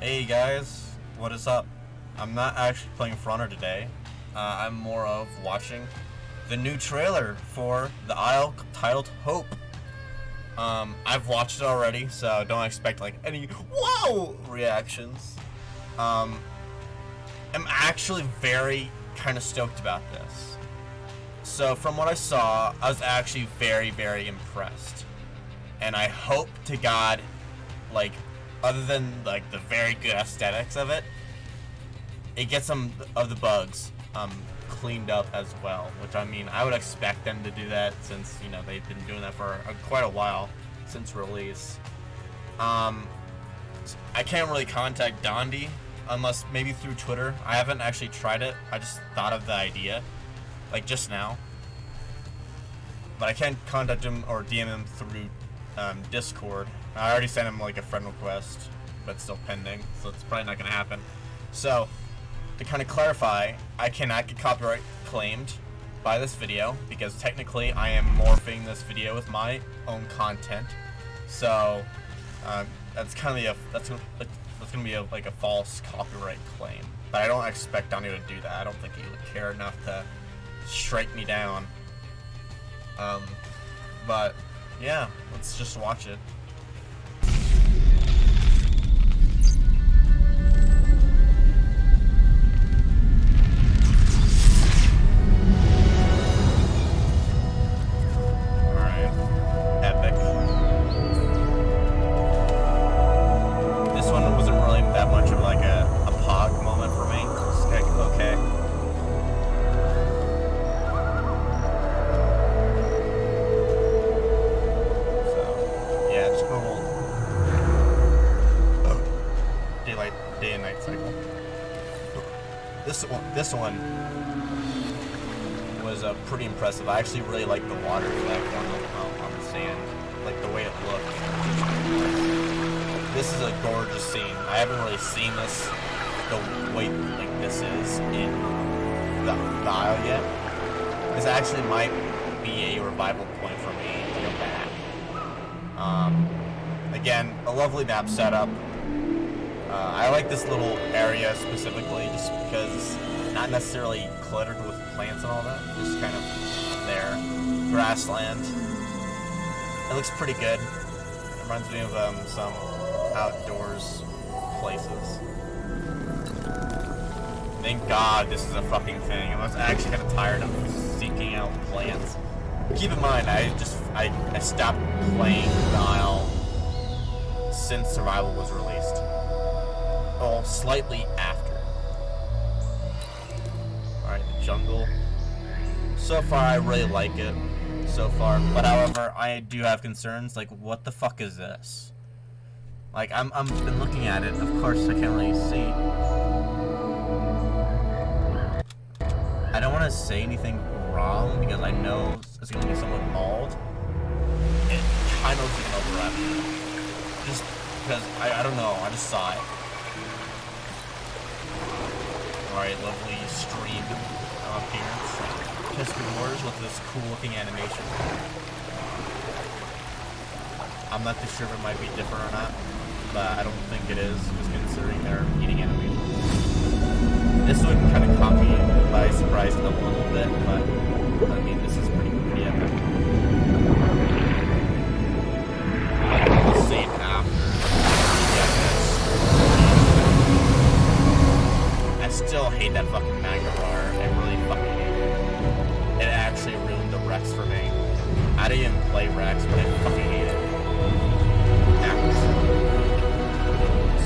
Hey guys, what is up? I'm not actually playing For Honor today. I'm more of watching the new trailer for The Isle titled Hope. I've watched it already, so don't expect like any whoa reactions. I'm actually very kind of stoked about this. So from what I saw, I was actually very impressed. And I hope to God, like, other than like the very good aesthetics of it, it gets some of the bugs cleaned up as well. Which I mean, I would expect them to do that since they've been doing that for quite a while since release. I can't really contact Dondi unless maybe through Twitter. I haven't actually tried it. I just thought of the idea like just now, but I can't contact him or DM him through Discord. I already sent him like a friend request, but it's still pending, so it's probably not gonna happen. So, to kind of clarify, I cannot get copyright claimed by this video because technically I am morphing this video with my own content. So, that's kind of that's gonna be like a false copyright claim. But I don't expect Donnie to do that. I don't think he would care enough to strike me down. But yeah, let's just watch it. Alright. Epic. This one wasn't really that much of like a pog moment for me. It's like, okay. Day and night cycle. This one was pretty impressive. I actually really like the water effect on the sand, like the way it looked. This is a gorgeous scene. I haven't really seen this the way like this is in the Isle yet. This actually might be a revival point for me to go back. Again, a lovely map setup. I like this little area specifically just because it's not necessarily cluttered with plants and all that, just kind of there. Grassland. It looks pretty good. It reminds me of some outdoors places. Thank God this is a fucking thing. I was actually kind of tired of seeking out plants. Keep in mind, I stopped playing the Isle since Survival was released. Oh, slightly after. Alright, the jungle. So far, I really like it. So far. But however, I do have concerns. Like, what the fuck is this? Like, I'm been looking at it. Of course, I can't really see. I don't want to say anything wrong because I know it's going to be somewhat mauled. It kind of looks like an overlap. Just because, I don't know. I just saw it. Alright, lovely stream appearance. History Wars with this cool looking animation. I'm not too sure if it might be different or not, but I don't think it is, just considering they're eating animation. This would kind of caught me by surprise a little bit, but I mean, this is pretty epic. We'll see after. I still hate that fucking Magnetar. I really fucking hate it. It actually ruined the Rex for me. I didn't even play Rex, but I fucking hate it.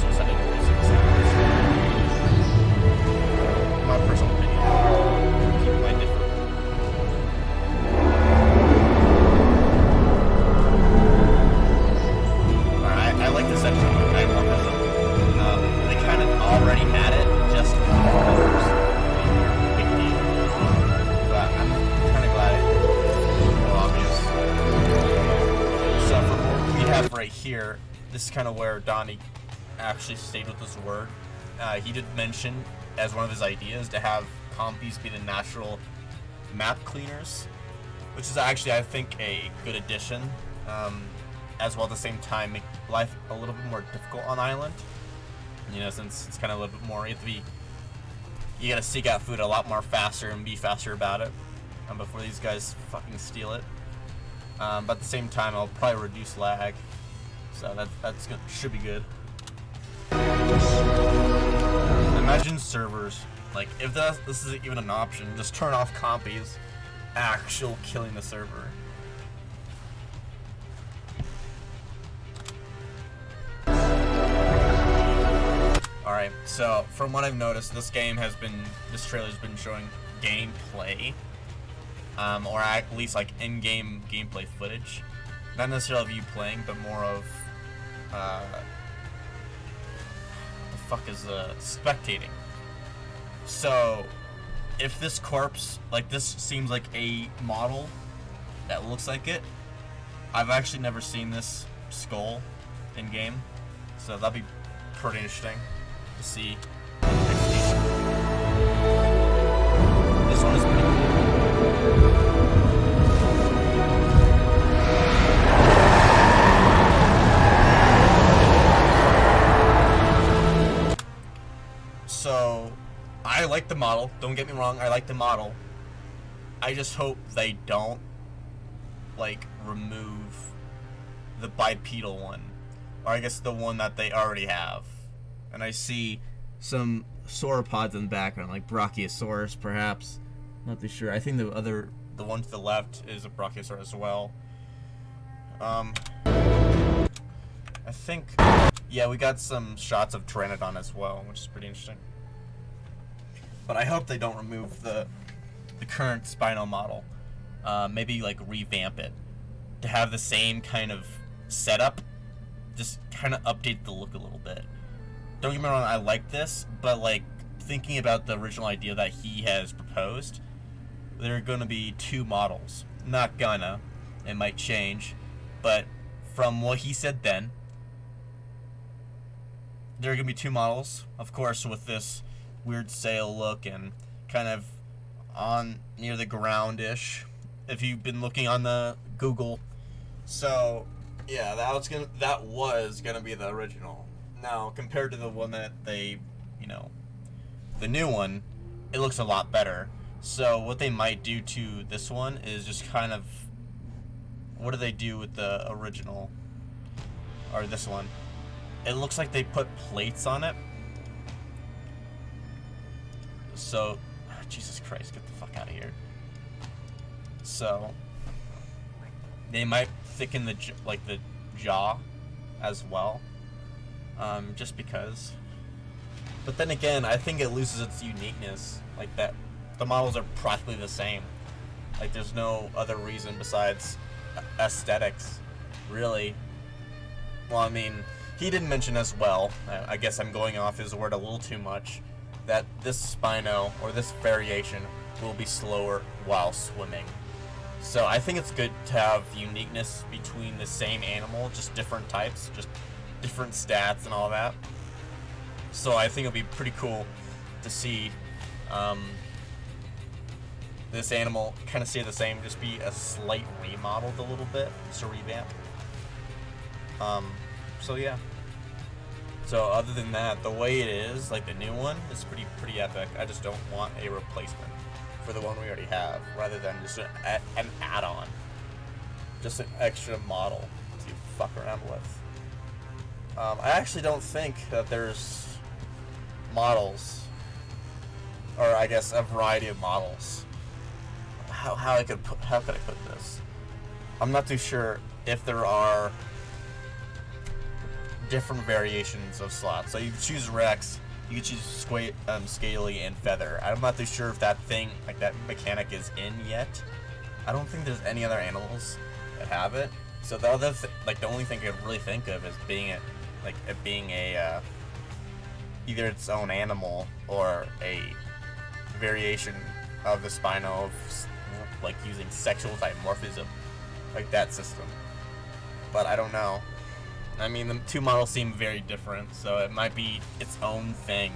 Suicide increasing sounds. My personal opinion. Keep my different. Alright, I like this section of Magnetism. They kind of already had it, just big deal. But I'm kind of glad it's more obvious. So for what we have right here, this is kind of where Donnie actually stayed with this word. He did mention as one of his ideas to have compies be the natural map cleaners, which is actually, I think, a good addition, as well at the same time make life a little bit more difficult on Island. You know, since it's kind of a little bit more, you gotta seek out food a lot more faster and be faster about it before these guys fucking steal it. But at the same time, I'll probably reduce lag, so that's good, should be good. Imagine servers, like if this is even an option, just turn off compies, actual killing the server. Alright, so from what I've noticed, this trailer's been showing gameplay, or at least like in-game gameplay footage. Not necessarily of you playing, but more of, what the fuck is, spectating. So, if this corpse, like this seems like a model that looks like it, I've actually never seen this skull in-game, so that'd be pretty interesting to see. This one is pretty cool. So, I like the model. Don't get me wrong, I like the model. I just hope they don't, like, remove the bipedal one. Or I guess the one that they already have. And I see some sauropods in the background, like Brachiosaurus, perhaps. Not too sure. I think the one to the left is a Brachiosaurus as well. I think, yeah, we got some shots of Pteranodon as well, which is pretty interesting. But I hope they don't remove the current Spino model. Maybe like revamp it to have the same kind of setup. Just kind of update the look a little bit. Don't get me wrong, I like this, but like thinking about the original idea that he has proposed, there are going to be two models. Not gonna. It might change, but from what he said then, there are going to be two models, of course, with this weird sail look and kind of on near the ground-ish, if you've been looking on the Google. So, yeah, that was gonna be the original. Now, compared to the one that they, you know, the new one, it looks a lot better. So what they might do to this one is just kind of, what do they do with the original, or this one? It looks like they put plates on it. So, Jesus Christ, get the fuck out of here. So, they might thicken the jaw as well, just because. But then again, I think it loses its uniqueness. Like that, the models are practically the same. Like there's no other reason besides aesthetics, really. Well, I mean, he didn't mention as well. I guess I'm going off his word a little too much. That this Spino, or this variation, will be slower while swimming. So I think it's good to have uniqueness between the same animal, just different types, just different stats and all that. So I think it'll be pretty cool to see this animal kind of stay the same, just be a slight remodeled a little bit, just a revamp. So yeah. So other than that, the way it is, like the new one, is pretty epic. I just don't want a replacement for the one we already have, rather than just an add-on, just an extra model to fuck around with. I actually don't think that there's models, or I guess a variety of models. How could I put this? I'm not too sure if there are different variations of slots. So you can choose Rex, you can choose Scaly, and Feather. I'm not too sure if that thing, like that mechanic, is in yet. I don't think there's any other animals that have it. So the other, the only thing I could really think of is being it being a either its own animal or a variation of the Spino, of like using sexual dimorphism, like that system. But I don't know. I mean, the two models seem very different, so it might be its own thing.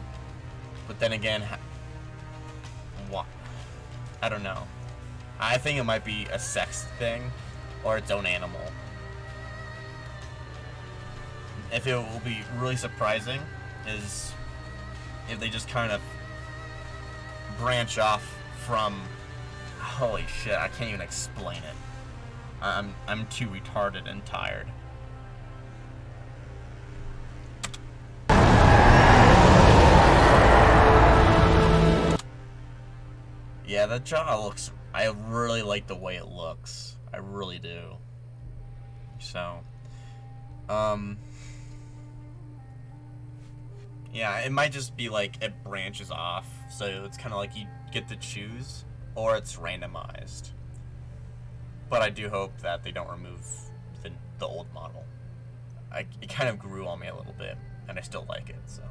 But then again, what? I don't know. I think it might be a sex thing or its own animal. If it will be really surprising is if they just kind of branch off from. Holy shit! I can't even explain it. I'm too retarded and tired. Yeah, the jaw looks. I really like the way it looks. I really do. So, yeah, it might just be like it branches off, so it's kind of like you get to choose, or it's randomized. But I do hope that they don't remove the old model. It kind of grew on me a little bit, and I still like it, so.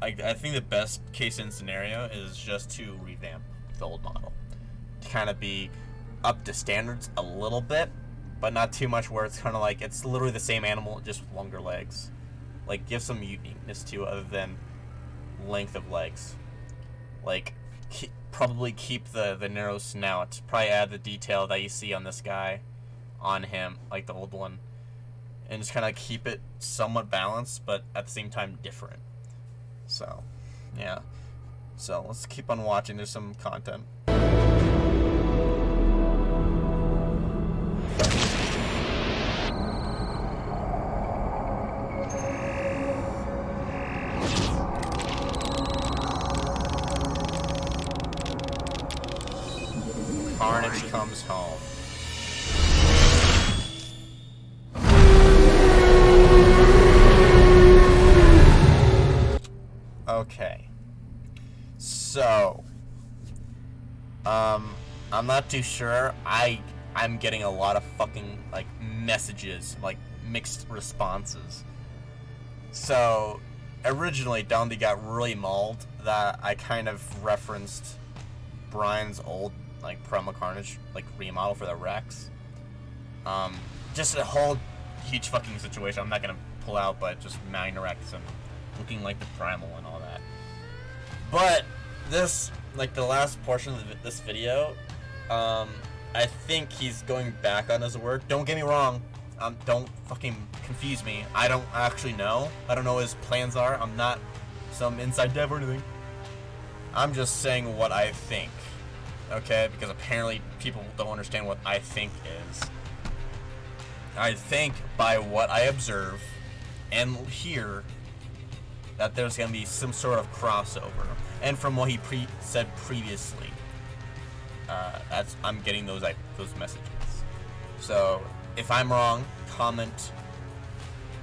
I think the best case in scenario is just to revamp the old model. To kind of be up to standards a little bit, but not too much where it's kind of like, it's literally the same animal, just with longer legs. Like, give some uniqueness to it other than length of legs. Like, probably keep the narrow snout. Probably add the detail that you see on this guy, on him, like the old one. And just kind of keep it somewhat balanced, but at the same time different. So, yeah. So, let's keep on watching. There's some content. Carnage comes home. Okay. So, I'm not too sure. I'm getting a lot of fucking, like, messages, like, mixed responses. So, originally, Dundee got really mauled that I kind of referenced Brian's old, like, Primal Carnage, like, remodel for the Rex. Just a whole huge fucking situation I'm not gonna pull out, but just mounting a Rex and looking like the Primal and all that. But this, like the last portion of this video, I think he's going back on his word. Don't get me wrong. Don't fucking confuse me. I don't actually know. I don't know what his plans are. I'm not some inside dev or anything. I'm just saying what I think. Okay? Because apparently people don't understand what I think is. I think by what I observe and hear that there's going to be some sort of crossover. And from what he said previously, I'm getting those messages. So, if I'm wrong, comment,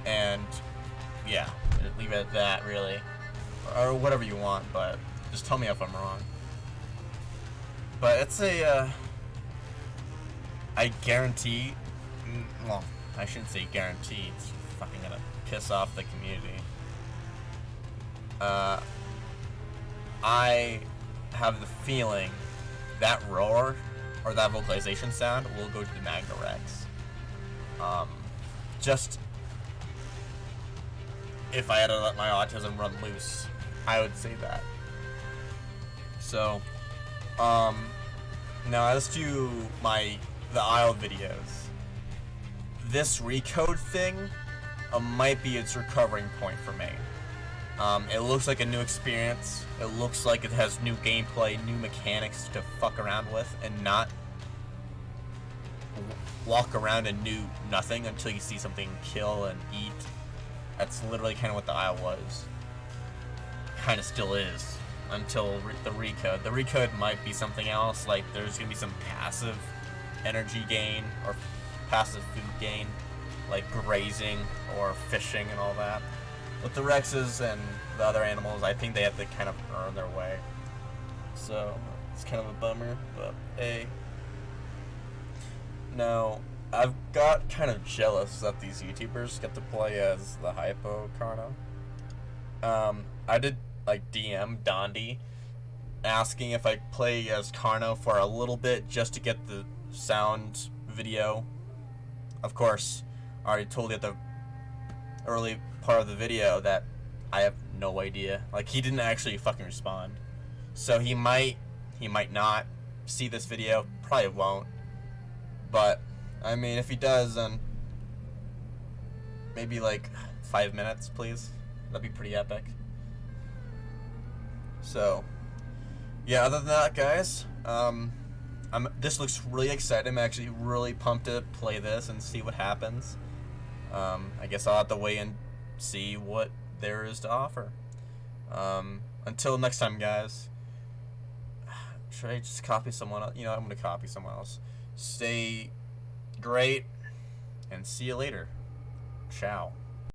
and yeah, leave it at that, really. Or whatever you want, but just tell me if I'm wrong. But it's I guarantee, well, I shouldn't say guarantee, it's fucking gonna piss off the community. I have the feeling that roar, or that vocalization sound, will go to the Magna Rex. Just, if I had to let my autism run loose, I would say that. So, now as to the Isle videos, this recode thing might be its recovering point for me. It looks like a new experience. It looks like it has new gameplay, new mechanics to fuck around with, and not walk around and do nothing until you see something kill and eat. That's literally kind of what the Isle was. Kind of still is. Until the recode. The recode might be something else, like there's going to be some passive energy gain, or passive food gain, like grazing or fishing and all that. With the Rexes and the other animals, I think they have to kind of earn their way. So, it's kind of a bummer, but hey. Now, I've got kind of jealous that these YouTubers get to play as the Hypo Carno. I did, like, DM Dundee asking if I play as Carno for a little bit just to get the sound video. Of course, I already told you at the early part of the video that I have no idea. Like, he didn't actually fucking respond. So he might not see this video. Probably won't. But, I mean, if he does, then maybe like 5 minutes, please. That'd be pretty epic. So, yeah, other than that, guys, this looks really exciting. I'm actually really pumped to play this and see what happens. I guess I'll have to wait and see what there is to offer. Until next time, guys. Should I just copy someone else? You know, I'm going to copy someone else. Stay great, and see you later. Ciao.